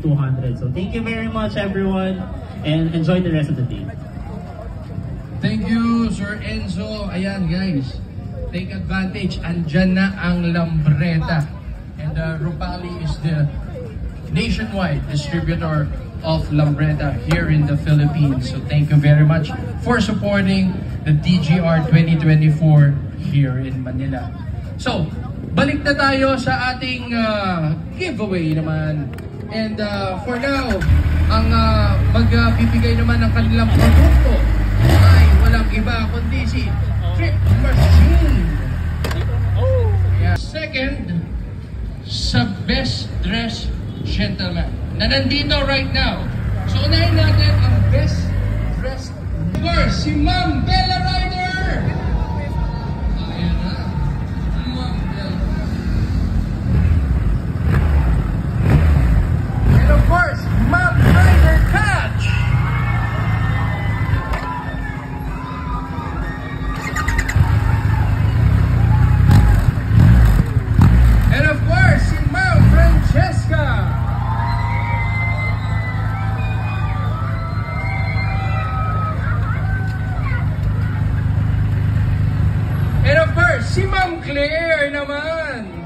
200. So thank you very much everyone and enjoy the rest of the day. Thank you Sir Enzo. Ayan guys, take advantage. Andyan na ang Lambretta. And Rupali is the nationwide distributor of Lambretta here in the Philippines. So thank you very much for supporting the DGR 2024 here in Manila. So, balik na tayo sa ating giveaway naman. And for now, ang magbibigay naman ng kanilang produkto ay walang iba kundi si Trip Machine. Yeah. Second, sa Best Dressed Gentleman na nandito right now. So unahin natin ang Best Dressed. First, si Ma'am Bella Ryder. Ayan na. Ma'am Bella. And of course, Ma'am Ryder Catch. And of course, si Ma'am Francesca. And of course, si Ma'am Claire naman.